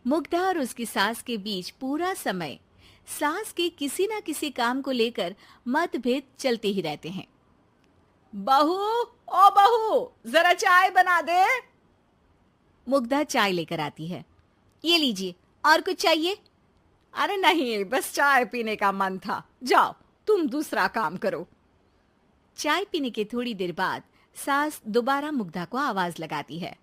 मुग्धा और उसकी सास के बीच पूरा समय सास के किसी ना किसी काम को लेकर मतभेद चलते ही रहते हैं। बहू, ओ बहू, जरा चाय बना दे। मुग्धा चाय लेकर आती है। ये लीजिए, और कुछ चाहिए? अरे नहीं, बस चाय पीने का मन था। जाओ, तुम दूसरा काम करो। चाय पीने के थोड़ी देर बाद सास दोबारा मुग्धा को आवाज लगाती है।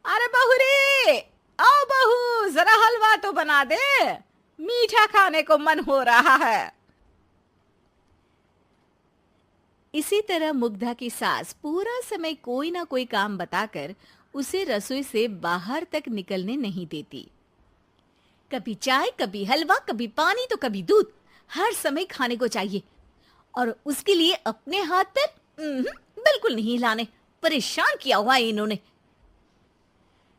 अरे बहू रे, आओ बहू, जरा हलवा तो बना दे, मीठा खाने को मन हो रहा है। इसी तरह मुग्धा की सास पूरा समय कोई ना कोई काम बताकर उसे रसोई से बाहर तक निकलने नहीं देती। कभी चाय, कभी हलवा, कभी पानी तो कभी दूध, हर समय खाने को चाहिए और उसके लिए अपने हाथ पैर बिल्कुल नहीं हिलाने। परेशान किया हुआ है इन्होंने।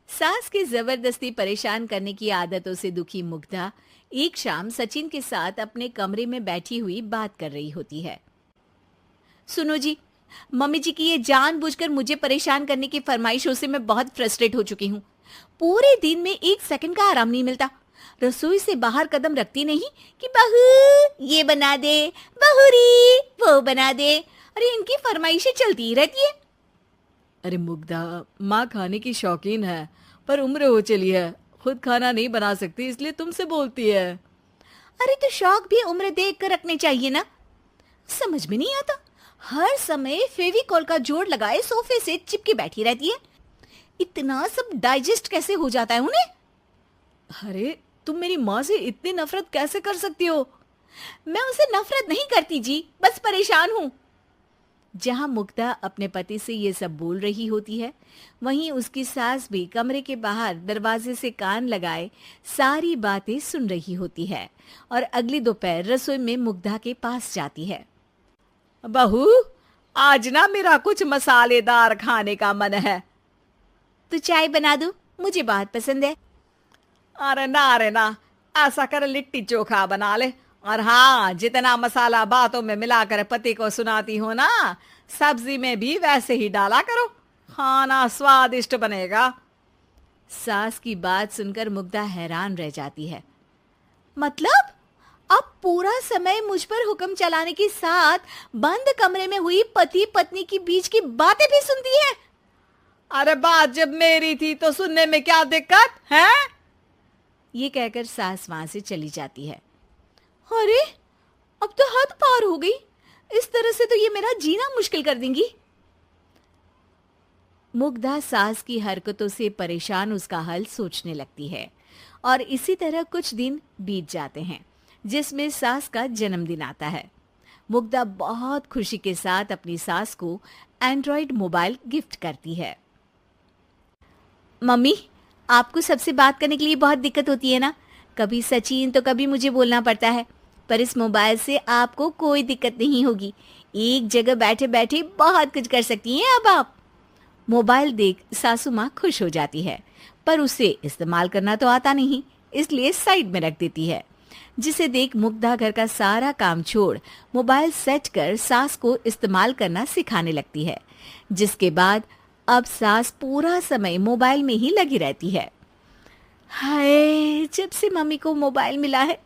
सास की जबरदस्ती परेशान करने की आदतों से दुखी मुग्धा एक शाम सचिन के साथ अपने कमरे में बैठी हुई बात कर रही होती है। सुनो जी, मम्मी जी की ये जानबूझकर मुझे परेशान करने की फरमाइशों से मैं बहुत फ्रस्ट्रेट हो चुकी हूँ। पूरे दिन में एक सेकंड का आराम नहीं मिलता। रसोई से बाहर कदम रखती नहीं कि बहू ये बना दे, बहुरी वो बना दे। अरे इनकी फरमाइशें चलती ही रहती है। अरे मुग्धा, माँ खाने की शौकीन है, पर उम्र हो चली है, खुद खाना नहीं बना सकती, इसलिए तुमसे बोलती है। अरे तो शौक भी उम्र देख कर रखने चाहिए ना। समझ में नहीं आता, हर समय फेविकॉल का जोड़ लगाए सोफे से चिपके बैठी रहती है। इतना सब डाइजेस्ट कैसे हो जाता है उन्हें? अरे तुम मेरी माँ से इतनी नफरत कैसे कर सकती हो? मैं उनसे नफरत नहीं करती जी, बस परेशान हूँ। जहां मुग्धा अपने पति से ये सब बोल रही होती है, वहीं उसकी सास भी कमरे के बाहर दरवाजे से कान लगाए सारी बातें सुन रही होती है और अगली दोपहर रसोई में मुग्धा के पास जाती है। बहू, आज ना मेरा कुछ मसालेदार खाने का मन है। तो चाय बना दो, मुझे बहुत पसंद है। अरे ना, ऐसा कर लिट्टी चोखा बना ले। और हाँ, जितना मसाला बातों में मिलाकर पति को सुनाती हो ना, सब्जी में भी वैसे ही डाला करो, खाना स्वादिष्ट बनेगा। सास की बात सुनकर मुग्धा हैरान रह जाती है। मतलब आप पूरा समय मुझ पर हुक्म चलाने के साथ बंद कमरे में हुई पति पत्नी की बीच की बातें भी सुनती है? अरे बात जब मेरी थी तो सुनने में क्या दिक्कत है? ये कहकर सास वहां से चली जाती है। अरे अब तो हद पार हो गई, इस तरह से तो ये मेरा जीना मुश्किल कर देंगी। मुग्धा सास की हरकतों से परेशान उसका हल सोचने लगती है और इसी तरह कुछ दिन बीत जाते हैं, जिसमें सास का जन्मदिन आता है। मुग्धा बहुत खुशी के साथ अपनी सास को एंड्रॉइड मोबाइल गिफ्ट करती है। मम्मी, आपको सबसे बात करने के लिए बहुत दिक्कत होती है ना, कभी सचिन तो कभी मुझे बोलना पड़ता है, पर इस मोबाइल से आपको कोई दिक्कत नहीं होगी। एक जगह बैठे बैठे बहुत कुछ कर सकती हैं अब आप। मोबाइल देख सासू माँ खुश हो जाती है, पर उसे इस्तेमाल करना तो आता नहीं, इसलिए साइड में रख देती है। जिसे देख मुग्धा घर का सारा काम छोड़ मोबाइल सेट कर सास को इस्तेमाल करना सिखाने लगती है, जिसके बाद अब सास पूरा समय मोबाइल में ही लगी रहती है। हाय, जब से मम्मी को मोबाइल मिला है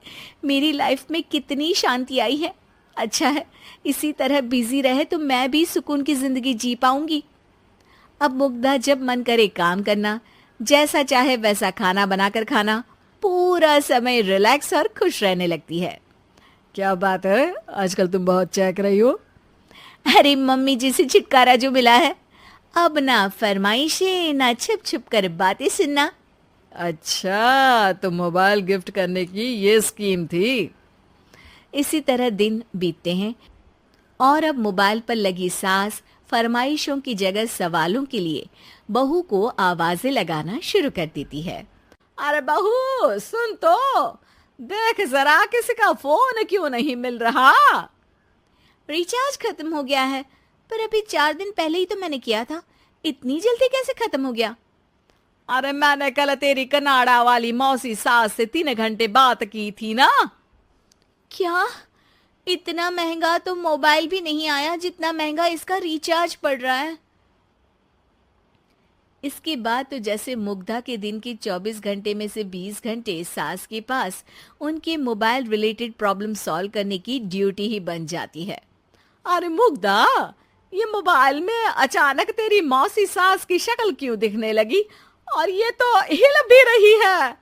मेरी लाइफ में कितनी शांति आई है। अच्छा है, इसी तरह बिजी रहे तो मैं भी सुकून की जिंदगी जी पाऊंगी। अब मुग्धा जब मन करे काम करना, जैसा चाहे वैसा खाना बनाकर खाना, पूरा समय रिलैक्स और खुश रहने लगती है। क्या बात है, आजकल तुम बहुत चहक रही हो। अरे मम्मी जी से छुटकारा जो मिला है, अब ना फरमाइशें ना छुप छुप कर बातें सुनना। अच्छा, तो मोबाइल गिफ्ट करने की ये स्कीम थी। इसी तरह दिन बीतते हैं और अब मोबाइल पर लगी सास फरमाइशों की जगह सवालों के लिए बहू को आवाजें लगाना शुरू कर देती है। अरे बहू सुन तो, देख जरा किसी का फोन क्यों नहीं मिल रहा? रिचार्ज खत्म हो गया है, पर अभी 4 दिन पहले ही तो मैंने किया था, इतनी जल्दी कैसे खत्म हो गया? अरे मैंने कल तेरी कनाडा वाली मौसी सास से 3 घंटे बात की थी ना। क्या? इतना महंगा तो मोबाइल भी नहीं आया जितना महंगा इसका रिचार्ज पड़ रहा है। इसके बाद तो जैसे मुग्धा के दिन के 24 घंटे में से 20 घंटे सास के पास उनके मोबाइल रिलेटेड प्रॉब्लम सॉल्व करने की ड्यूटी ही बन जाती है। अरे मुग्धा, ये मोबाइल में अचानक तेरी मौसी सास की शक्ल क्यों दिखने लगी? और ये तो हिल भी रही है।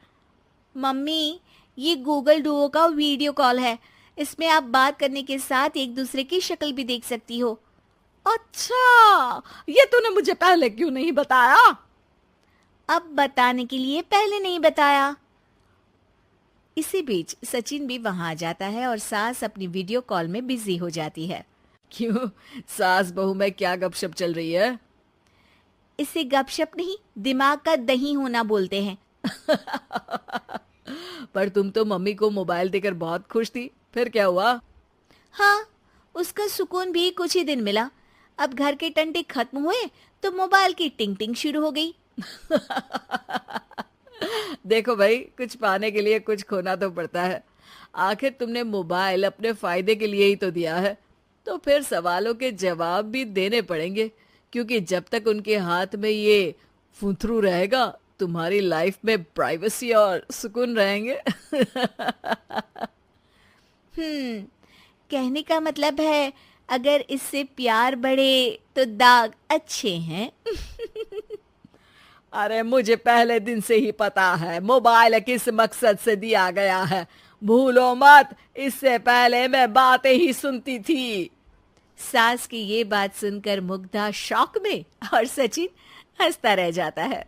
मम्मी, ये गूगल डुओ का वीडियो कॉल है। इसमें आप बात करने के साथ एक दूसरे की शक्ल भी देख सकती हो। अच्छा, ये तूने मुझे पहले क्यों नहीं बताया? अब बताने के लिए पहले नहीं बताया। इसी बीच सचिन भी वहां आ जाता है और सास अपनी वीडियो कॉल में बिजी हो जाती है। क्यों, सास बहू में क्या गपशप चल रही है? इसे गपशप नहीं, दिमाग का दही होना बोलते हैं। पर तुम तो मम्मी को मोबाइल देकर बहुत खुश थी, फिर क्या हुआ? हाँ, उसका सुकून भी कुछ ही दिन मिला। अब घर के टंटे खत्म हुए तो मोबाइल की टिंग टिंग शुरू हो गई। देखो भाई, कुछ पाने के लिए कुछ खोना तो पड़ता है। आखिर तुमने मोबाइल अपने फायदे के लिए ही तो दिया है, तो फिर सवालों के जवाब भी देने पड़ेंगे, क्योंकि जब तक उनके हाथ में ये फुंथरू रहेगा, तुम्हारी लाइफ में प्राइवेसी और सुकून रहेंगे। कहने का मतलब है अगर इससे प्यार बढ़े तो दाग अच्छे हैं। अरे मुझे पहले दिन से ही पता है मोबाइल किस मकसद से दिया गया है। भूलो मत, इससे पहले मैं बातें ही सुनती थी। सास की ये बात सुनकर मुग्धा शॉक में और सचिन हंसता रह जाता है।